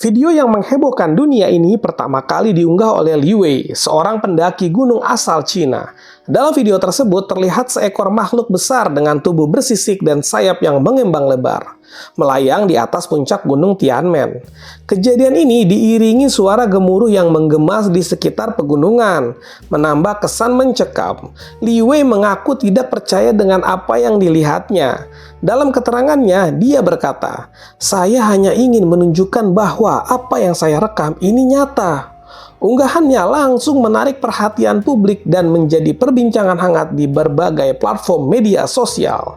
Video yang menghebohkan dunia ini pertama kali diunggah oleh Li Wei, seorang pendaki gunung asal Cina. Dalam video tersebut terlihat seekor makhluk besar dengan tubuh bersisik dan sayap yang mengembang lebar, melayang di atas puncak gunung Tianmen. Kejadian ini diiringi suara gemuruh yang menggema di sekitar pegunungan, menambah kesan mencekam. Li Wei mengaku tidak percaya dengan apa yang dilihatnya. Dalam keterangannya, dia berkata, "Saya hanya ingin menunjukkan bahwa apa yang saya rekam ini nyata." Unggahannya langsung menarik perhatian publik dan menjadi perbincangan hangat di berbagai platform media sosial.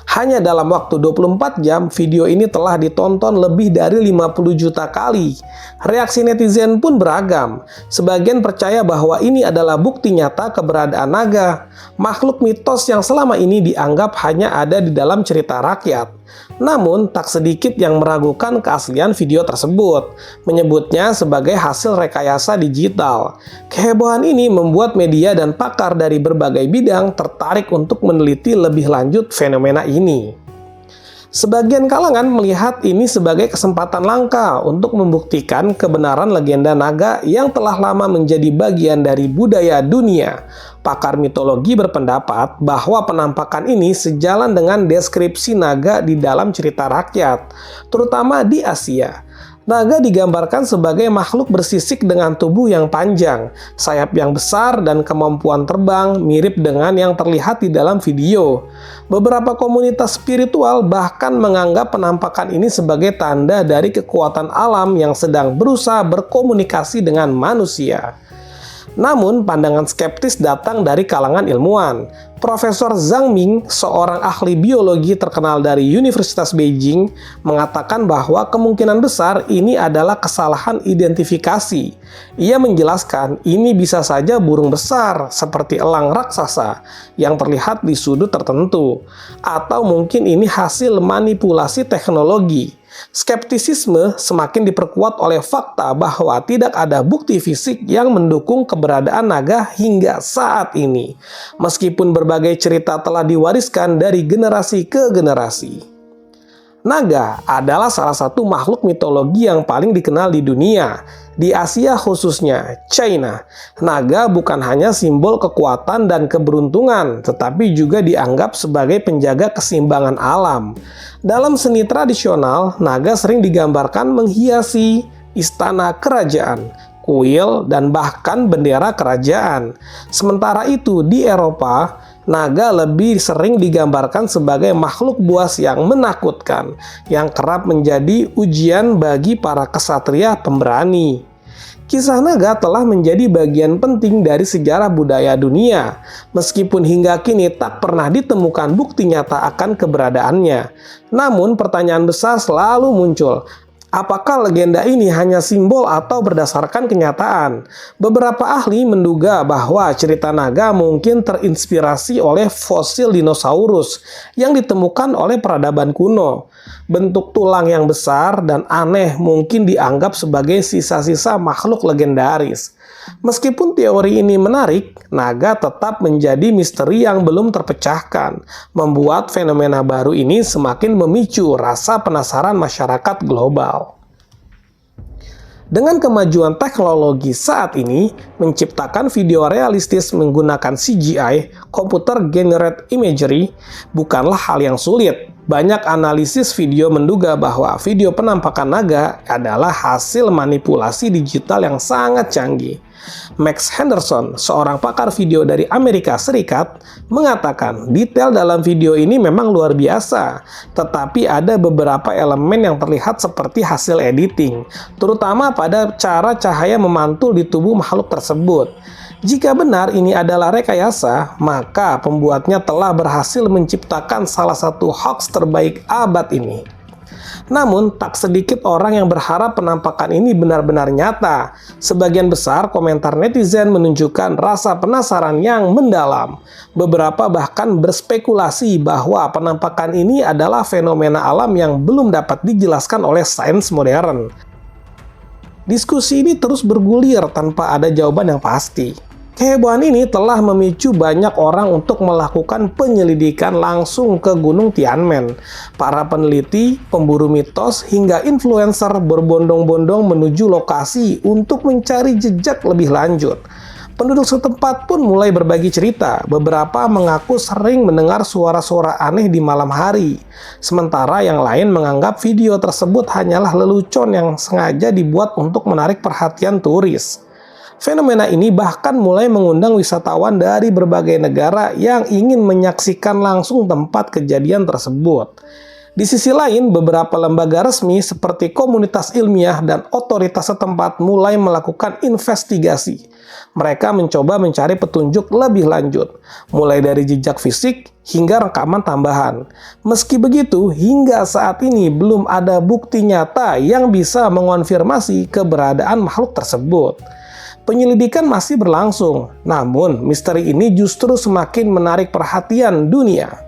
Hanya dalam waktu 24 jam, video ini telah ditonton lebih dari 50 juta kali. Reaksi netizen pun beragam. Sebagian percaya bahwa ini adalah bukti nyata keberadaan naga, makhluk mitos yang selama ini dianggap hanya ada di dalam cerita rakyat. Namun, tak sedikit yang meragukan keaslian video tersebut, menyebutnya sebagai hasil rekayasa digital. Kehebohan ini membuat media dan pakar dari berbagai bidang tertarik untuk meneliti lebih lanjut fenomena ini. Sebagian kalangan melihat ini sebagai kesempatan langka untuk membuktikan kebenaran legenda naga yang telah lama menjadi bagian dari budaya dunia. Pakar mitologi berpendapat bahwa penampakan ini sejalan dengan deskripsi naga di dalam cerita rakyat, terutama di Asia. Naga digambarkan sebagai makhluk bersisik dengan tubuh yang panjang, sayap yang besar, dan kemampuan terbang mirip dengan yang terlihat di dalam video. Beberapa komunitas spiritual bahkan menganggap penampakan ini sebagai tanda dari kekuatan alam yang sedang berusaha berkomunikasi dengan manusia. Namun, pandangan skeptis datang dari kalangan ilmuwan. Profesor Zhang Ming, seorang ahli biologi terkenal dari Universitas Beijing, mengatakan bahwa kemungkinan besar ini adalah kesalahan identifikasi. Ia menjelaskan ini bisa saja burung besar seperti elang raksasa yang terlihat di sudut tertentu, atau mungkin ini hasil manipulasi teknologi. Skeptisisme semakin diperkuat oleh fakta bahwa tidak ada bukti fisik yang mendukung keberadaan naga hingga saat ini, meskipun berbagai cerita telah diwariskan dari generasi ke generasi. Naga adalah salah satu makhluk mitologi yang paling dikenal di dunia. Di Asia khususnya, China, naga bukan hanya simbol kekuatan dan keberuntungan, tetapi juga dianggap sebagai penjaga keseimbangan alam. Dalam seni tradisional, naga sering digambarkan menghiasi istana kerajaan, kuil, dan bahkan bendera kerajaan. Sementara itu, di Eropa, naga lebih sering digambarkan sebagai makhluk buas yang menakutkan, yang kerap menjadi ujian bagi para kesatria pemberani. Kisah naga telah menjadi bagian penting dari sejarah budaya dunia, meskipun hingga kini tak pernah ditemukan bukti nyata akan keberadaannya. Namun pertanyaan besar selalu muncul. Apakah legenda ini hanya simbol atau berdasarkan kenyataan? Beberapa ahli menduga bahwa cerita naga mungkin terinspirasi oleh fosil dinosaurus yang ditemukan oleh peradaban kuno. Bentuk tulang yang besar dan aneh mungkin dianggap sebagai sisa-sisa makhluk legendaris. Meskipun teori ini menarik, naga tetap menjadi misteri yang belum terpecahkan, membuat fenomena baru ini semakin memicu rasa penasaran masyarakat global. Dengan kemajuan teknologi saat ini, menciptakan video realistis menggunakan CGI, Computer Generated Imagery, bukanlah hal yang sulit. Banyak analisis video menduga bahwa video penampakan naga adalah hasil manipulasi digital yang sangat canggih. Max Henderson, seorang pakar video dari Amerika Serikat, mengatakan detail dalam video ini memang luar biasa, tetapi ada beberapa elemen yang terlihat seperti hasil editing, terutama pada cara cahaya memantul di tubuh makhluk tersebut. Jika benar ini adalah rekayasa, maka pembuatnya telah berhasil menciptakan salah satu hoax terbaik abad ini. Namun, tak sedikit orang yang berharap penampakan ini benar-benar nyata. Sebagian besar komentar netizen menunjukkan rasa penasaran yang mendalam. Beberapa bahkan berspekulasi bahwa penampakan ini adalah fenomena alam yang belum dapat dijelaskan oleh sains modern. Diskusi ini terus bergulir tanpa ada jawaban yang pasti. Kehebohan ini telah memicu banyak orang untuk melakukan penyelidikan langsung ke Gunung Tianmen. Para peneliti, pemburu mitos, hingga influencer berbondong-bondong menuju lokasi untuk mencari jejak lebih lanjut. Penduduk setempat pun mulai berbagi cerita. Beberapa mengaku sering mendengar suara-suara aneh di malam hari. Sementara yang lain menganggap video tersebut hanyalah lelucon yang sengaja dibuat untuk menarik perhatian turis. Fenomena ini bahkan mulai mengundang wisatawan dari berbagai negara yang ingin menyaksikan langsung tempat kejadian tersebut. Di sisi lain, beberapa lembaga resmi seperti komunitas ilmiah dan otoritas setempat mulai melakukan investigasi. Mereka mencoba mencari petunjuk lebih lanjut, mulai dari jejak fisik hingga rekaman tambahan. Meski begitu, hingga saat ini belum ada bukti nyata yang bisa mengonfirmasi keberadaan makhluk tersebut. Penyelidikan masih berlangsung, namun misteri ini justru semakin menarik perhatian dunia.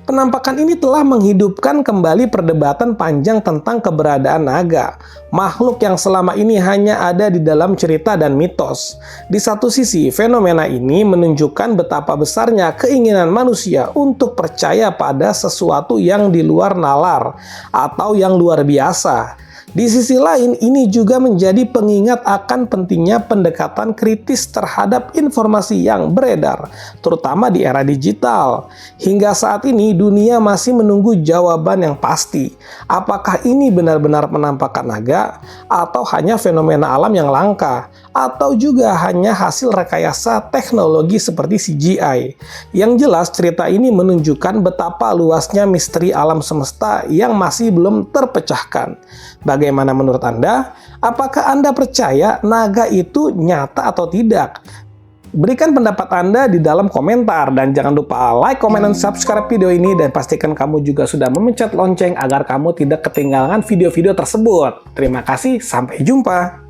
Penampakan ini telah menghidupkan kembali perdebatan panjang tentang keberadaan naga, makhluk yang selama ini hanya ada di dalam cerita dan mitos. Di satu sisi, fenomena ini menunjukkan betapa besarnya keinginan manusia untuk percaya pada sesuatu yang di luar nalar atau yang luar biasa. Di sisi lain, ini juga menjadi pengingat akan pentingnya pendekatan kritis terhadap informasi yang beredar, terutama di era digital. Hingga saat ini, dunia masih menunggu jawaban yang pasti. Apakah ini benar-benar penampakan naga, atau hanya fenomena alam yang langka, atau juga hanya hasil rekayasa teknologi seperti CGI. Yang jelas, cerita ini menunjukkan betapa luasnya misteri alam semesta yang masih belum terpecahkan. Bagaimana menurut Anda? Apakah Anda percaya naga itu nyata atau tidak? Berikan pendapat Anda di dalam komentar dan jangan lupa like, comment, dan subscribe video ini dan pastikan kamu juga sudah memencet lonceng agar kamu tidak ketinggalan video-video tersebut. Terima kasih, sampai jumpa.